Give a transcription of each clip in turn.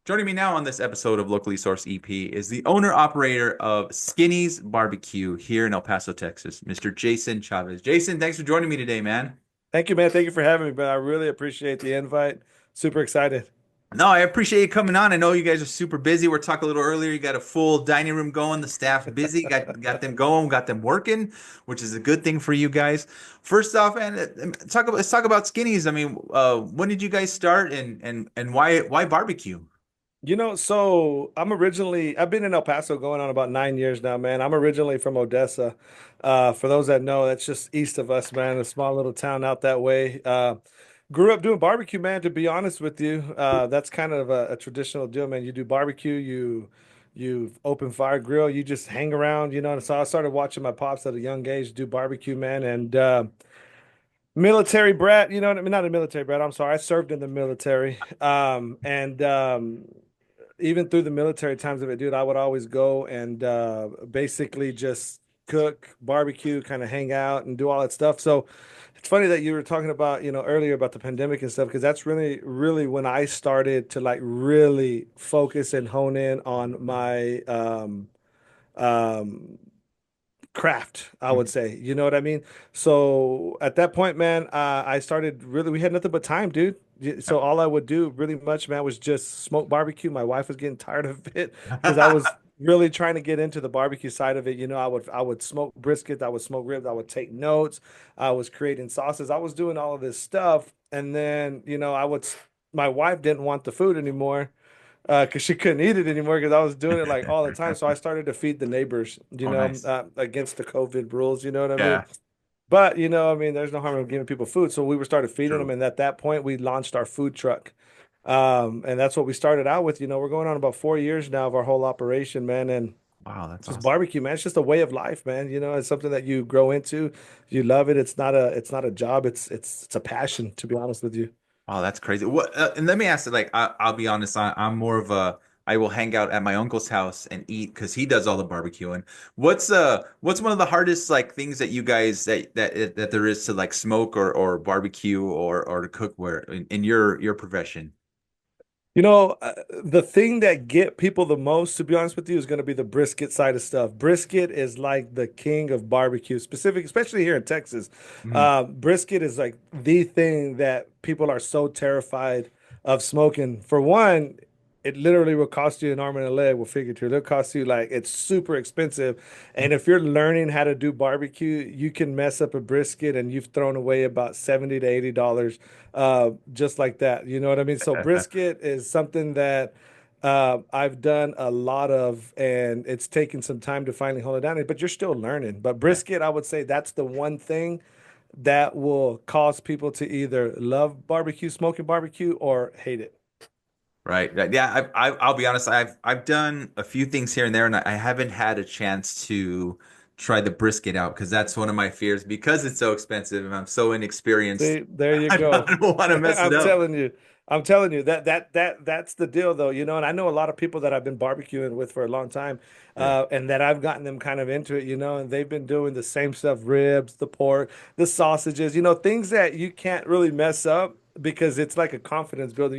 Joining me now on this episode of Locally Sourced EP is the owner-operator of Skinny's Barbecue here in El Paso, Texas, Mr. Jason Chavez. Jason, thanks for joining me today, man. Thank you, man. Thank you for having me, man. I really appreciate the invite. Super excited. No, I appreciate you coming on. I know you guys are super busy. We're talking a little earlier. You got a full dining room going. The staff's busy. Got them going. Got them working, which is a good thing for you guys. First off, man, let's talk about Skinny's. I mean, when did you guys start, and why barbecue? I've been in El Paso going on about 9 years now, man. I'm originally from Odessa. For those that know, that's just east of us, man, a small little town out that way. Grew up doing barbecue, man, to be honest with you. That's kind of a traditional deal, man. You do barbecue, you open fire grill, you just hang around, And so I started watching my pops at a young age do barbecue, man, and military brat, you know what I mean? Not a military brat, I'm sorry. I served in the military. And even through the military times of it, dude, I would always go and basically just cook, barbecue, kind of hang out and do all that stuff. So it's funny that you were talking about, earlier about the pandemic and stuff, because that's really, really when I started to like really focus and hone in on my um craft, I would say. You know what I mean? So at that point, man, I started really, we had nothing but time, dude. So all I would do really much, man, was just smoke barbecue. My wife was getting tired of it because I was really trying to get into the barbecue side of it. I would smoke brisket, I would smoke ribs, I would take notes, I was creating sauces, I was doing all of this stuff. And then, my wife didn't want the food anymore because she couldn't eat it anymore because I was doing it like all the time. So I started to feed the neighbors, Oh, nice. against the COVID rules. You know what I mean? Yeah. But I mean, there's no harm in giving people food. So we were started feeding them, True. and at that point, we launched our food truck. And that's what we started out with. We're going on about 4 years now of our whole operation, man. And Wow, that's just awesome. barbecue, man. It's just a way of life, man. It's something that you grow into. You love it. It's not a job. It's a passion, to be honest with you. Wow, that's crazy. What? And let me ask you, like, I'll be honest, I'm more of a, I will hang out at my uncle's house and eat because he does all the barbecuing. What's one of the hardest like things that you guys that there is to like smoke or barbecue or to cook where in your profession? The thing that get people the most, to be honest with you, is going to be the brisket side of stuff. Brisket is like the king of barbecue, especially here in Texas. Mhm. Brisket is like the thing that people are so terrified of smoking. For one, it literally will cost you an arm and a leg. Well, figuratively, it'll cost you like it's super expensive. And if you're learning how to do barbecue, you can mess up a brisket and you've thrown away about 70 to $80 just like that. You know what I mean? So brisket is something that I've done a lot of, and it's taken some time to finally hold it down. But you're still learning. But Yeah. brisket, I would say that's the one thing that will cause people to either love barbecue, smoking barbecue, or hate it. Right. Right. Yeah. I'll be honest. I've done a few things here and there, and I haven't had a chance to try the brisket out because that's one of my fears because it's so expensive and I'm so inexperienced. See, there you I go. don't want to mess it I'm up. telling you. I'm telling you that's the deal though, and I know a lot of people that I've been barbecuing with for a long time, Yeah. and that I've gotten them kind of into it, and they've been doing the same stuff, ribs, the pork, the sausages, things that you can't really mess up because it's like a confidence builder,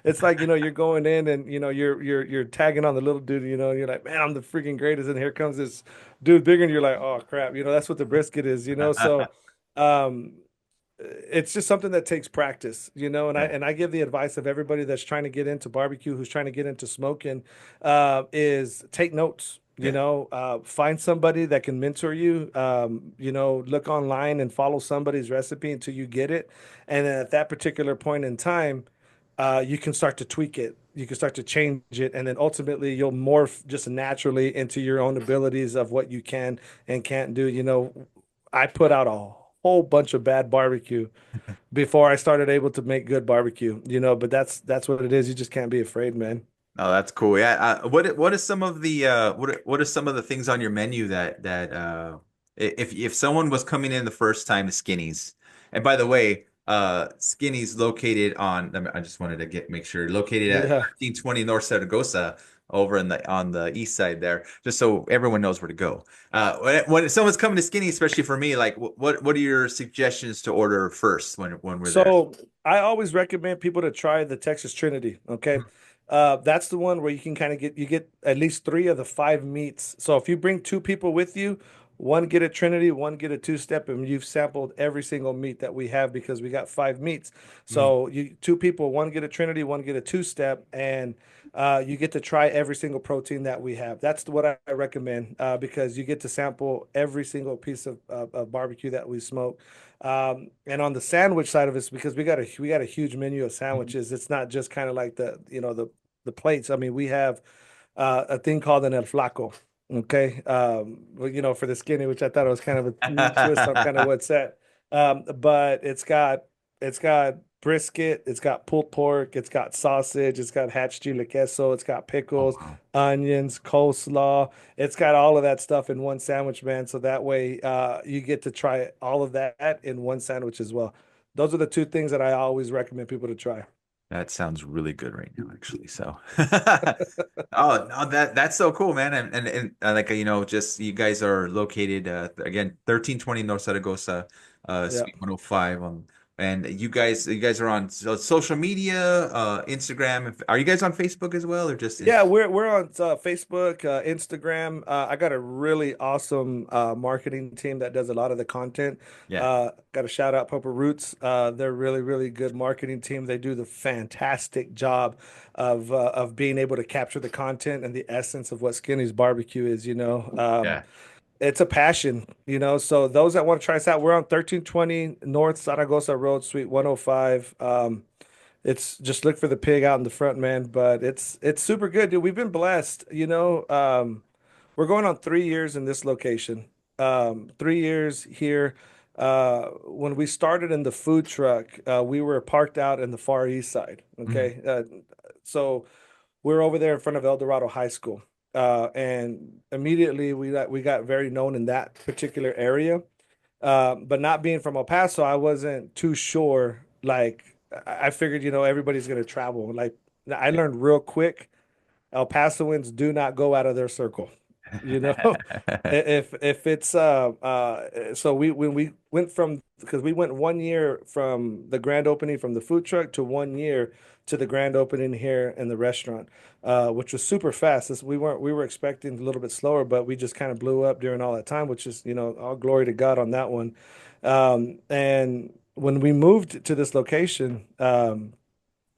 it's like, you're going in and you're tagging on the little dude, you're like, man, I'm the freaking greatest, and here comes this dude bigger, and you're like, oh crap, that's what the brisket is, so um it's just something that takes practice, and I Yeah. and I give the advice of everybody that's trying to get into barbecue, who's trying to get into smoking, is take notes. Yeah. Find somebody that can mentor you. Look online and follow somebody's recipe until you get it, and then at that particular point in time, you can start to tweak it. You can start to change it, and then ultimately you'll morph just naturally into your own abilities of what you can and can't do. I put out a whole bunch of bad barbecue before I started able to make good barbecue, but that's what it is. You just can't be afraid, man. Oh, that's cool. Yeah. What is some of the what are some of the things on your menu that if someone was coming in the first time to Skinny's, and by the way, Skinny's located on I just wanted to get make sure located at Yeah. 1320 North Zaragoza over in the on the east side there, just so everyone knows where to go. When someone's coming to Skinny, especially for me, like what are your suggestions to order first when we're there? So I always recommend people to try the Texas Trinity. Okay. That's the one where you can kind of get at least three of the five meats. So if you bring two people with you, one get a Trinity, one get a two-step, and you've sampled every single meat that we have because we got five meats. Mm. So you two people, one get a Trinity, one get a two-step, and you get to try every single protein that we have. That's what I recommend because you get to sample every single piece of barbecue that we smoke. And on the sandwich side of it, because we got a huge menu of sandwiches. It's not just kind of like the plates. I mean, we have a thing called an El Flaco. Okay, for the skinny, which I thought it was kind of a neat twist on kind of what's that. But it's got brisket, it's got pulled pork, it's got sausage, it's got hatch chile queso, it's got Oh pickles, wow. onions, coleslaw. It's got all of that stuff in one sandwich, man. So that way, you get to try all of that in one sandwich as well. Those are the two things that I always recommend people to try. That sounds really good right now, actually. So, oh no, that's so cool, man. And like just you guys are located again 1320 North Zaragoza, Yeah. Suite 105. And you guys are on social media, Instagram. Are you guys on Facebook as well, or just in? Yeah, we're on Facebook, Instagram. I got a really awesome marketing team that does a lot of the content. Yeah, Got to shout out Papa Roots. They're really, really good marketing team. They do the fantastic job of being able to capture the content and the essence of what Skinny's barbecue is. yeah. It's a passion. So those that want to try us out, we're on 1320 North Zaragoza Road, Suite 105. It's just look for the pig out in the front, man. But it's super good, dude. We've been blessed. We're going on 3 years in this location. 3 years here. When we started in the food truck, we were parked out in the Far East Side. Mhm. Okay, so we're over there in front of El Dorado High School, and immediately we got very known in that particular area. But not being from El Paso, I wasn't too sure. Like I figured, everybody's gonna travel. Like I learned real quick, El Pasoans do not go out of their circle. You know, if it's so we when we went from because we went 1 year from the grand opening from the food truck to 1 year to the grand opening here in the restaurant, which was super fast. We were expecting a little bit slower, but we just kind of blew up during all that time, which is all glory to God on that one. And when we moved to this location, man,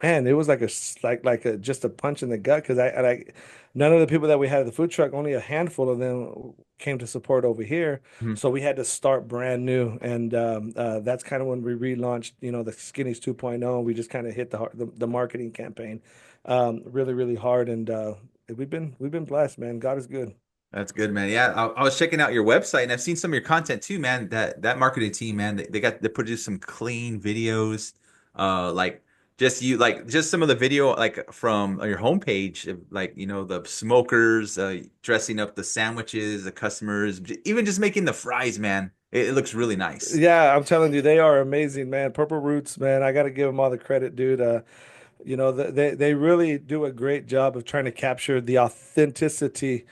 it was like a just a punch in the gut because none of the people that we had at the food truck, only a handful of them came to support over here. Mhm. So we had to start brand new, and that's kind of when we relaunched, the Skinnies 2.0. We just kind of hit the marketing campaign, really really hard, and we've been blessed, man. God is good. That's good, man. Yeah, I was checking out your website and I've seen some of your content too, man. That marketing team, man, they produce some clean videos. Like just some of the video like from your homepage, like the smokers dressing up the sandwiches, the customers, even just making the fries, man. It looks really nice. Yeah, I'm telling you, they are amazing, man. Purple Roots, man. I got to give them all the credit, dude. They really do a great job of trying to capture the authenticity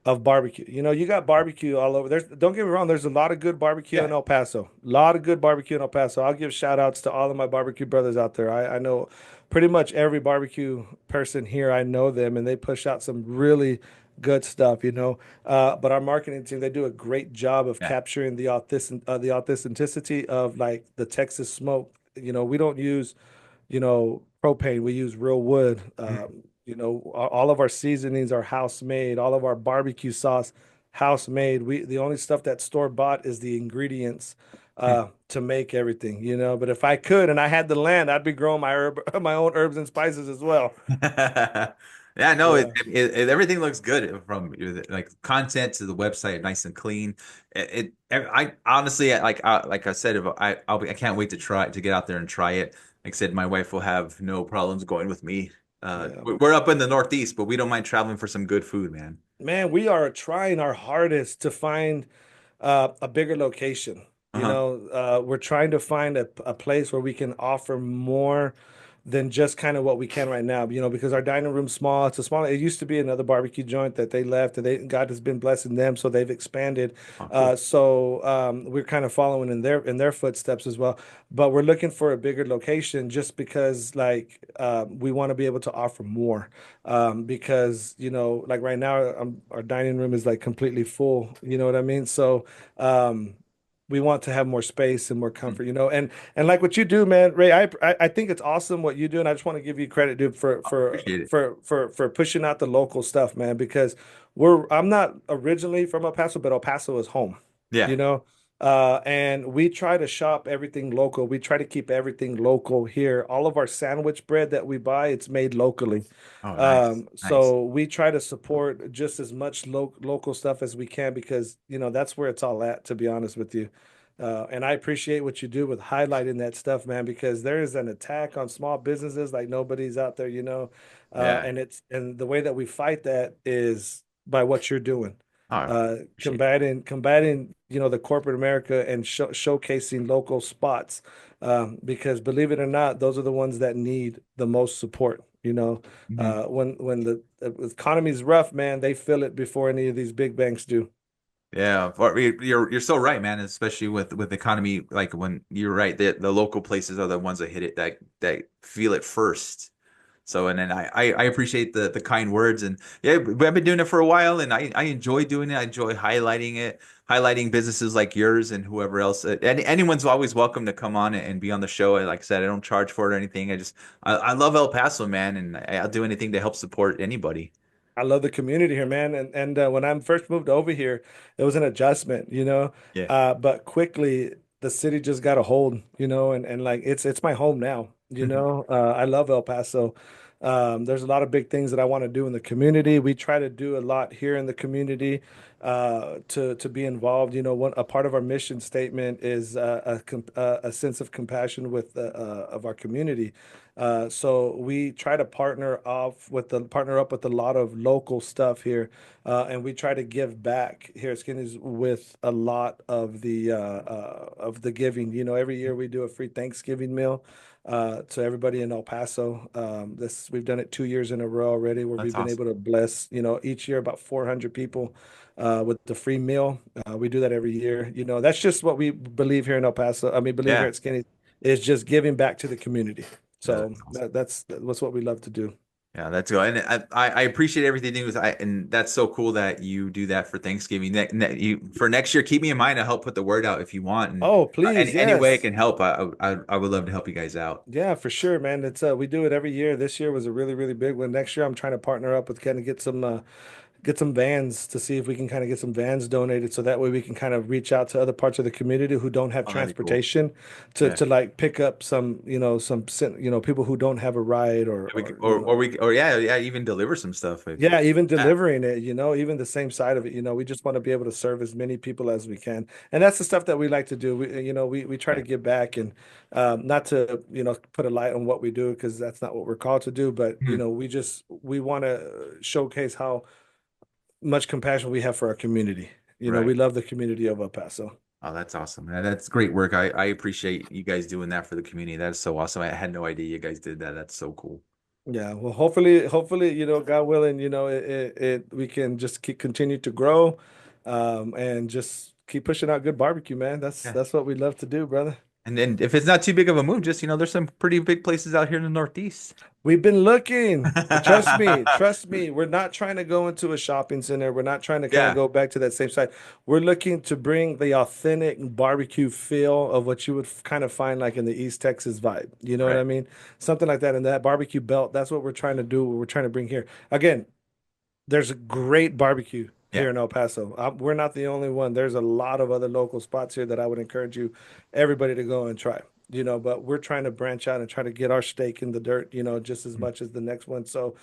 of barbecue. You got barbecue all over. Don't get me wrong, there's a lot of good barbecue in Yeah. El Paso. A lot of good barbecue in El Paso. I'll give shout outs to all of my barbecue brothers out there. I know pretty much every barbecue person here. I know them and they push out some really good stuff. But our marketing team, they do a great job of Yeah. capturing the authenticity of like the Texas smoke. We don't use propane. We use real wood. All of our seasonings are house made. All of our barbecue sauce, house made. The only stuff that's store bought is the ingredients to make everything. But if I could and I had the land, I'd be growing my own herbs and spices as well. Yeah, no, Yeah, everything looks good from like content to the website, nice and clean. I honestly like I said, if I can't wait to try to get out there and try it. Like I said, my wife will have no problems going with me. yeah. We're up in the Northeast, but we don't mind traveling for some good food, man. Man, we are trying our hardest to find a bigger location. Uh-huh. We're trying to find a place where we can offer more. than just kind of what we can right now, because our dining room's small. It's a small, it used to be another barbecue joint that they left, and God has been blessing them, so they've expanded. Oh, cool. We're kind of following in their footsteps as well. But we're looking for a bigger location just because like we want to be able to offer more. Because like right now our dining room is like completely full, you know what I mean? So um we want to have more space and more Mm, comfort, and like what you do, man, Ray, I think it's awesome what you do, and I just want to give you credit, dude, for I for appreciate it. for for for pushing out the local stuff, man, because I'm not originally from El Paso, but El Paso is home, Yeah. you know. And we try to shop everything local. We try to keep everything local here. All of our sandwich bread that we buy, it's made locally. Oh, nice. Nice. So we try to support just as much local stuff as we can because, that's where it's all at, to be honest with you. And I appreciate what you do with highlighting that stuff, man, because there is an attack on small businesses like nobody's out there, Yeah. and the way that we fight that is by what you're doing, Oh, I appreciate it. combating, the corporate America and showcasing local spots, because believe it or not, those are the ones that need the most support. Mhm. When the economy is rough, man, they feel it before any of these big banks do. Yeah, you're so right, man. Especially with the economy, like when you're right, the local places are the ones that hit it that feel it first. So, and then I appreciate the kind words, and yeah, I've been doing it for a while, and I enjoy doing it. I enjoy highlighting it, highlighting businesses like yours and whoever else. Anyone's always welcome to come on and be on the show. And like I said, I don't charge for it or anything. I love El Paso, man, and I'll do anything to help support anybody. I love the community here, man. And when I first moved over here, it was an adjustment, Yeah. but quickly the city just got a hold, and like it's my home now, I love El Paso. There's a lot of big things that I want to do in the community. We try to do a lot here in the community to be involved. A part of our mission statement is a sense of compassion with of our community. So we try to partner up with a lot of local stuff here, and we try to give back here at Skinny's with a lot of the giving. Every year we do a free Thanksgiving meal to everybody in El Paso. This we've done it 2 years in a row already, where That's we've been awesome. able to bless, each year about 400 people with the free meal. We do that every year. That's just what we believe here in El Paso. I mean, believe here Yeah. at Skinny is just giving back to the community. Yeah, So that's awesome. that's what we love to do. Yeah, that's good. And I appreciate everything you do. And that's so cool that you do that for Thanksgiving. For next year, keep me in mind to help put the word out if you want. And Oh, please, any way I yes. can help, I would love to help you guys out. Yeah, for sure, man. It's we do it every year. This year was a really, really big one. Next year I'm trying to partner up with kind of get some vans to see if we can kind of get some vans donated so that way we can kind of reach out to other parts of the community who don't have Oh, that'd be cool. transportation to Yeah. to like pick up people who don't have a ride or We could, or or yeah, yeah, even deliver some stuff if yeah, even yeah, delivering it, even the same side of it, we just want to be able to serve as many people as we can. And that's the stuff that we like to do. We try to yeah. give back and not to, put a light on what we do because that's not what we're called to do, but Hmm. we want to showcase how much compassion we have for our community. We Right. love the community of El Paso. Oh, that's awesome. That's great work. I appreciate you guys doing that for the community. That is so awesome. I had no idea you guys did that. That's so cool. Yeah, well, hopefully, God willing, we can just continue to grow, and just keep pushing out good barbecue, man. That's Yeah. that's what we love to do, brother. And then if it's not too big of a move, just there's some pretty big places out here in the Northeast. We've been looking. Trust me, we're not trying to go into a shopping center. We're not trying to kind of Yeah, go back to that same side. We're looking to bring the authentic barbecue feel of what you would kind of find like in the East Texas vibe. You know what right. I mean? Something like that. And that barbecue belt, that's what we're trying to do. What we're trying to bring here. Again, there's a great barbecue Yeah. here in El Paso. We're not the only one. There's a lot of other local spots here that I would encourage everybody to go and try. But we're trying to branch out and try to get our stake in the dirt, just as much as the next one. So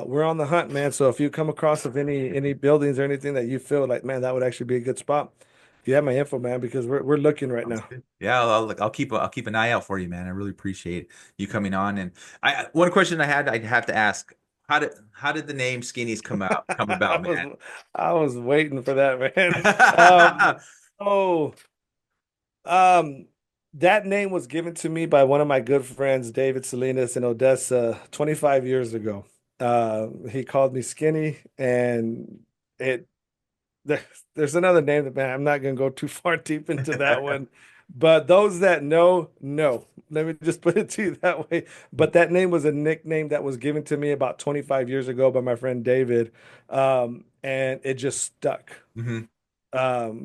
we're on the hunt, man. So if you come across of any buildings or anything that you feel like, man, that would actually be a good spot, you have my info, man, because we're looking right Sounds now. good. Yeah, I'll keep an eye out for you, man. I really appreciate you coming on. And one question I'd have to ask, how did the name Skinnies come I about, was man? I was waiting for that, man. Um, oh, um, That name was given to me by one of my good friends, David Salinas in Odessa, 25 years ago. He called me Skinny, and it there, there's another name that, man, I'm not gonna go too far deep into that one. But those that know. Let me just put it to you that way. But that name was a nickname that was given to me about 25 years ago by my friend David. And it just stuck. Hmm.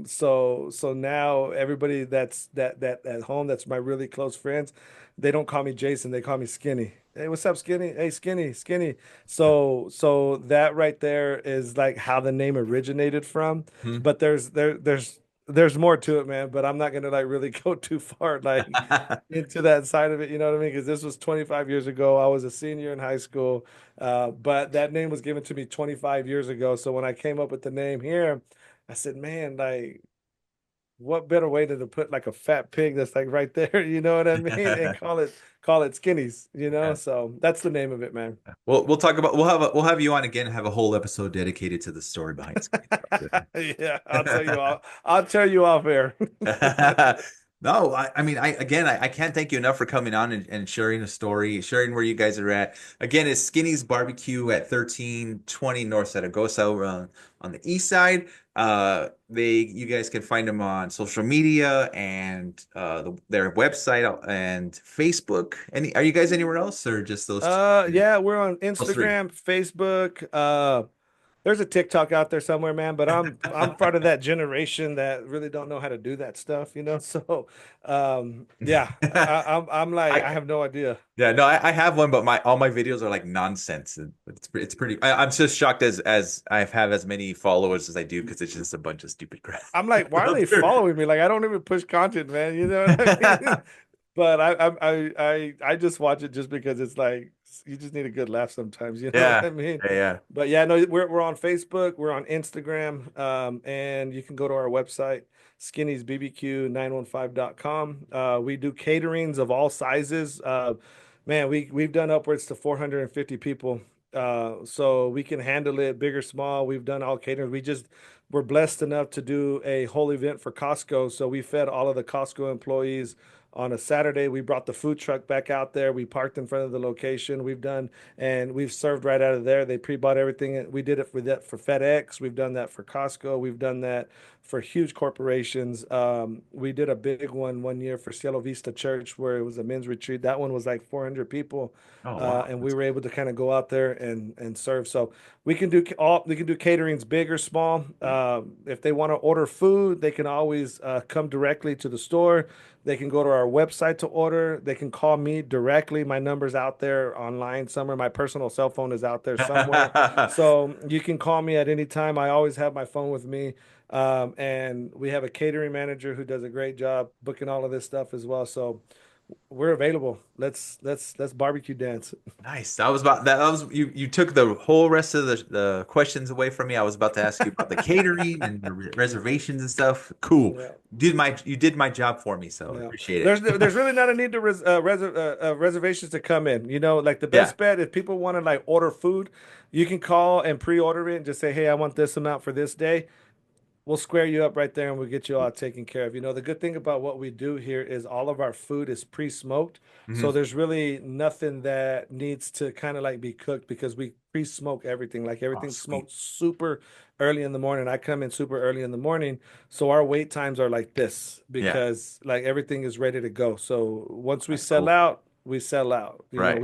So now everybody that at home, that's my really close friends, they don't call me Jason, they call me Skinny. Hey, what's up, Skinny? Hey, Skinny, Skinny. So that right there is like how the name originated from. Hmm. But there's more to it, man. But I'm not gonna like really go too far like into that side of it, you know what I mean? Because this was 25 years ago. I was a senior in high school. But that name was given to me 25 years ago. So when I came up with the name here, I said, man, like, what better way than to put like a fat pig that's like right there, you know what I mean? And call it skinnies, you know? Yeah. So that's the name of it, man. We'll talk about we'll have you on again and have a whole episode dedicated to the story behind Skinny Yeah, Barbecue. I'll tell you off air. No, I mean, I can't thank you enough for coming on and sharing a story, sharing where you guys are at. Again, it's Skinny's Barbecue at 1320 North Zaragoza over on the east side. You guys can find them on social media and their website and Facebook. Are you guys anywhere else or just those two? Yeah, we're on Those three. Instagram, Facebook, there's a TikTok out there somewhere, man, but I'm part of that generation that really don't know how to do that stuff, you know? So, yeah, I'm like, I I have no idea. Yeah, no, I have one, but my all my videos are like nonsense. And it's pretty. I'm just shocked as I have as many followers as I do because it's just a bunch of stupid crap. I'm like, why are they following me? Like, I don't even push content, man. You know what I mean? But I just watch it just because it's like you just need a good laugh sometimes. You know what Yeah, I mean? yeah, yeah. But yeah, no, we're on Facebook, we're on Instagram, and you can go to our website, skinniesbbq915.com. We do caterings of all sizes. Man, we've done upwards to 450 people. So we can handle it big or small. We've done all catering. We're blessed enough to do a whole event for Costco. So we fed all of the Costco employees on a Saturday. We brought the food truck back out there. We parked in front of the location. And we've served right out of there. They pre-bought everything. We did it for that for FedEx. We've done that for Costco. We've done that for huge corporations. We did a big one year for Cielo Vista Church where it was a men's retreat. That one was like 400 people. Oh wow, And we that's were able to kind of go out there and serve. So we can do caterings big or small. If they want to order food, they can always come directly to the store. They can go to our website to order. They can call me directly. My number's out there online somewhere. My personal cell phone is out there somewhere. So you can call me at any time. I always have my phone with me. And we have a catering manager who does a great job booking all of this stuff as well. So we're available. Let's barbecue dance. Nice. That was about that. That was you took the whole rest of the questions away from me. I was about to ask you about the catering and the reservations and stuff. Cool. Yeah. You did my job for me, so I Yeah. appreciate There's it. there's really not a need to reservations to come in. You know, like the Yeah. best bet if people want to like order food, you can call and pre-order it and just say, "Hey, I want this amount for this day." We'll square you up right there and we'll get you all taken care of. You know, the good thing about what we do here is all of our food is pre-smoked. So Hmm. there's really nothing that needs to kind of like be cooked because we pre-smoke everything. Like Oh, everything's sweet. smoked super early in the morning. I come in super early in the morning. So our wait times are like this Yeah. because like everything is ready to go. So once we That's sell cool. out, we sell out. You know, Right.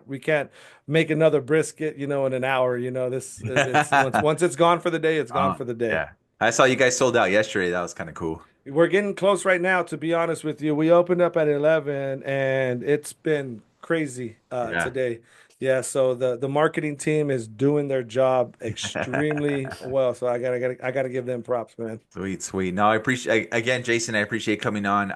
we can't make another brisket, you know, in an hour. You know, this it's once it's gone for the day, it's gone for the day. Yeah. I saw you guys sold out yesterday. That was kind of cool. We're getting close right now, to be honest with you. We opened up at 11 and it's been crazy Yeah. today. Yeah, so the marketing team is doing their job extremely well. So I gotta give them props, man. Sweet, sweet. No, I appreciate again, Jason. I appreciate coming on.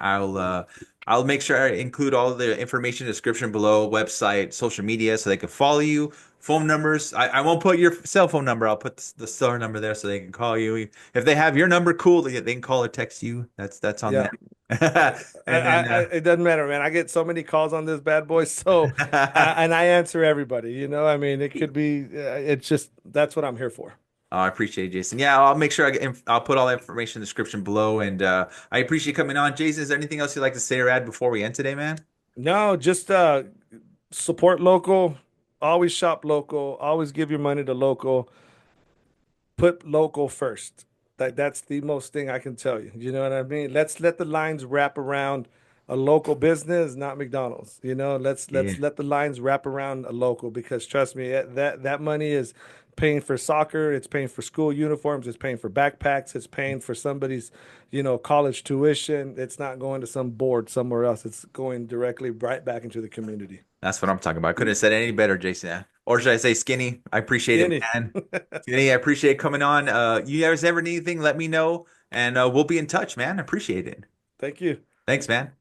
I'll make sure I include all the information in the description below, website, social media, so they can follow you. Phone numbers. I won't put your cell phone number. I'll put the store number there so they can call you. If they have your number, cool. They can call or text you. That's on Yeah. them. I, And then it doesn't matter, man. I get so many calls on this bad boy, so and I answer everybody. You know, I mean, it could be, it's just that's what I'm here for. Oh, I appreciate it, Jason. Yeah, I'll make sure I'll put all that information in the description below. And I appreciate you coming on. Jason, is there anything else you'd like to say or add before we end today, man? No, just support local, always shop local, always give your money to local. Put local first. That's the most thing I can tell you. You know what I mean? Let's let the lines wrap around a local business, not McDonald's. You know, Yeah, let's let the lines wrap around a local because trust me, that money is paying for soccer, it's paying for school uniforms, it's paying for backpacks, it's paying for somebody's, college tuition. It's not going to some board somewhere else. It's going directly right back into the community. that's what I'm talking about. I couldn't have said it any better, Jason. Or should I say Skinny? I appreciate it, Skinny. man. Skinny, I appreciate coming on. You guys ever need anything, let me know, and we'll be in touch, man. I appreciate it. Thank you. Thanks, man.